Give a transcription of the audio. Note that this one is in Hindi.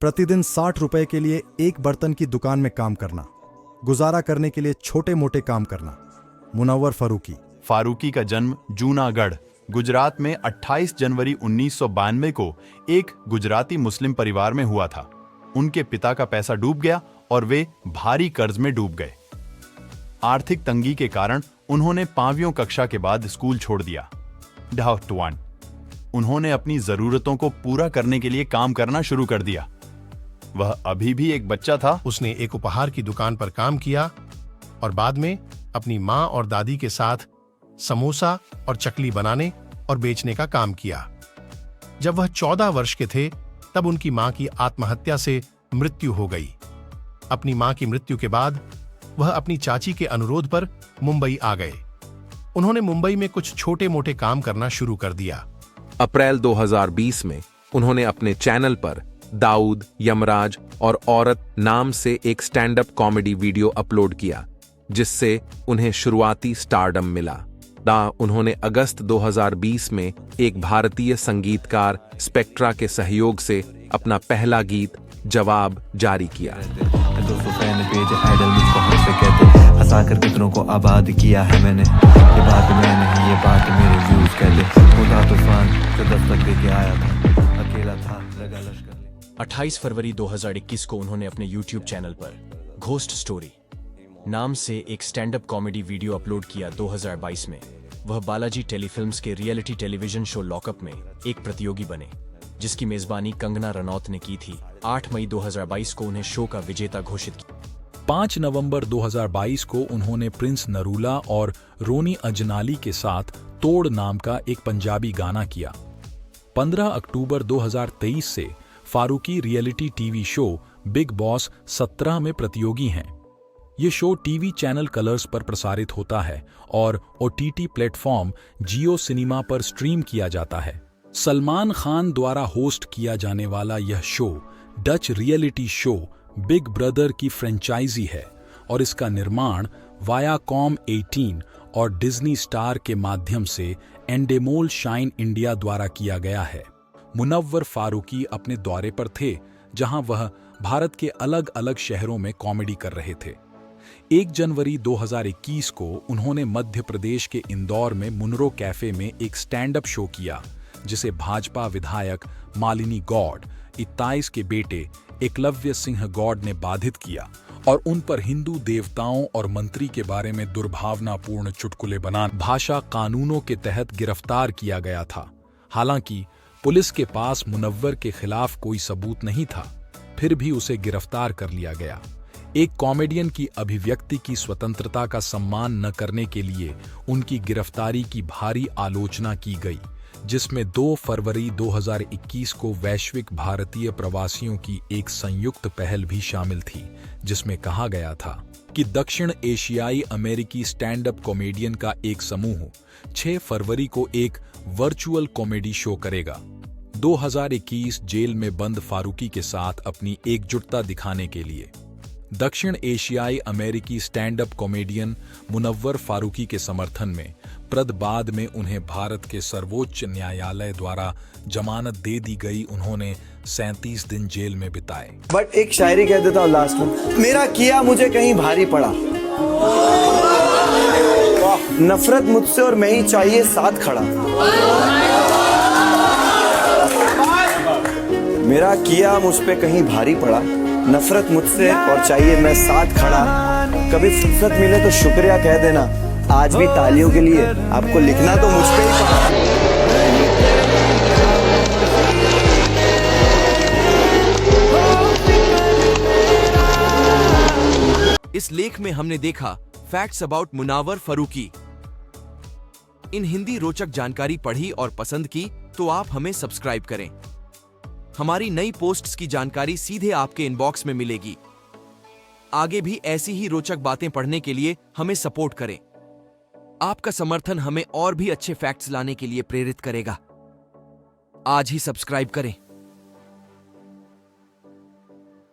प्रतिदिन 60 रुपए के लिए एक बर्तन की दुकान में काम करना, गुजारा करने के लिए छोटे मोटे काम करना। मुनव्वर फारूकी। फारूकी का जन्म जूनागढ़, गुजरात में 28 जनवरी 1992 को एक गुजराती मुस्लिम परिवार में हुआ था। उनके पिता का पैसा डूब गया और वे भारी कर्ज में डूब गए। आर्थिक तंगी के कारण उन्होंने 5वीं कक्षा के बाद स्कूल छोड़ दिया। ढाहटवान। उन्होंने अपनी जरूरतों को पूरा करने के लिए काम करना शुरू कर दिया। वह अभी भी एक बच्चा था। उसने एक उपहार की दुकान पर काम किया और बाद में अपनी माँ और दादी के साथ समोसा और चकली बनाने और बेचने का काम किया। जब वह 14 वर्ष के थे तब उनकी मां की आत्महत्या से मृत्यु हो गई। अपनी मां की मृत्यु के बाद वह अपनी चाची के अनुरोध पर मुंबई आ गए। उन्होंने मुंबई में कुछ छोटे मोटे काम करना शुरू कर दिया। अप्रैल 2020 में उन्होंने अपने चैनल पर दाऊद, यमराज और औरत नाम से एक stand up comedy video upload किया, जिससे उन्हें शुरुआती स्टारडम मिला। उन्होंने अगस्त 2020 में एक भारतीय संगीतकार स्पेक्ट्रा के सहयोग से अपना पहला गीत जवाब जारी किया। हंसा कर कितनों को आबाद किया है मैंने, ये बात मैं नहीं, ये बात मेरे व्यूज कहते। खुदा तूफान से दस्तक दे के आया था, अकेला था लगा लश्कर। 28 फरवरी 2021 को उन्होंने अपने YouTube चैनल पर घोस्ट स्टोरी नाम से एक stand up comedy video upload किया। 2022 में वह बालाजी टेलीफिल्म्स के रियलिटी टेलीविजन शो लॉकअप में एक प्रतियोगी बने, जिसकी मेजबानी कंगना रनौत ने की थी। 8 मई 2022 को उन्हें शो का विजेता घोषित किया। 5 नवंबर 2022 को उन्होंने प्रिंस नरूला और रोनी अजनाली के साथ तोड़ नाम का एक पंजाबी गाना किया। 15 अक्टूबर 2023 से Faruqui reality TV show Bigg Boss 17 में प्रतियोगी हैं। ये शो टीवी चैनल कलर्स पर प्रसारित होता है और OTT प्लेटफॉर्म जियो सिनेमा पर स्ट्रीम किया जाता है। सलमान खान द्वारा होस्ट किया जाने वाला यह show Dutch reality show big brother की फ्रेंचाइजी है और इसका निर्माण वायाकॉम 18 और डिज्नी स्टार के माध्यम से एंडेमोल शाइन इंडिया द्वारा किया गया है। मुनव्वर फारूकी अपने दौरे पर थे, जहां वह भारत के अलग अलग शहरों में कॉमेडी कर रहे थे। 1 जनवरी 2021 को उन्होंने मध्य प्रदेश के इंदौर में मुनरो कैफे में एक स्टैंड अप शो किया, जिसे भाजपा विधायक मालिनी गौड़, 27 के बेटे एकलव्य सिंह गौड़ ने बाधित किया और उन पर हिंदू देवताओं और मंत्री के बारे में दुर्भावनापूर्ण चुटकुले बना भाषा कानूनों के तहत गिरफ्तार किया गया था। हालांकि पुलिस के पास मुनव्वर के खिलाफ कोई सबूत नहीं था, फिर भी उसे गिरफ्तार कर लिया गया। एक कॉमेडियन की अभिव्यक्ति की स्वतंत्रता का सम्मान न करने के लिए उनकी गिरफ्तारी की भारी आलोचना की गई, जिसमें 2 फरवरी 2021 को वैश्विक भारतीय प्रवासियों की एक संयुक्त पहल भी शामिल थी, जिसमें कहा गया था कि दक्षिण एशियाई अमेरिकी स्टैंड अप कॉमेडियन का एक समूह 6 फरवरी को एक वर्चुअल कॉमेडी शो करेगा। 2021 जेल में बंद फारूकी के साथ अपनी एकजुटता दिखाने के लिए दक्षिण एशियाई अमेरिकी stand up comedian Munawar Faruqui के समर्थन में बाद में उन्हें भारत के सर्वोच्च न्यायालय द्वारा जमानत दे दी गई। उन्होंने 37 दिन जेल में बिताए। बट एक शायरी कह देता हूँ लास्ट में, मेरा किया मुझे कहीं भारी पड़ा, नफरत मुझसे और मैं ही चाहिए साथ खड़ा। मेरा किया मुझ पे कहीं भारी पड़ा, नफरत मुझसे और चाहिए मैं साथ खड़ा। कभी फुर्सत मिले तो शुक्रिया कह देना, आज भी तालियों के लिए आपको लिखना तो मुझ पे ही पड़ा। इस लेख में हमने देखा फैक्ट्स अबाउट मुनव्वर फारूकी। इन हिंदी रोचक जानकारी पढ़ी और पसंद की तो आप हमें सब्सक्राइब करें। हमारी नई पोस्ट्स की जानकारी सीधे आपके इनबॉक्स में मिलेगी। आगे भी ऐसी ही रोचक बातें पढ़ने के लिए हमें सपोर्ट करें। आपका समर्थन हमें और भी अच्छे फैक्ट्स लाने के लिए प्रेरित करेगा। आज ही सब्सक्राइब करें।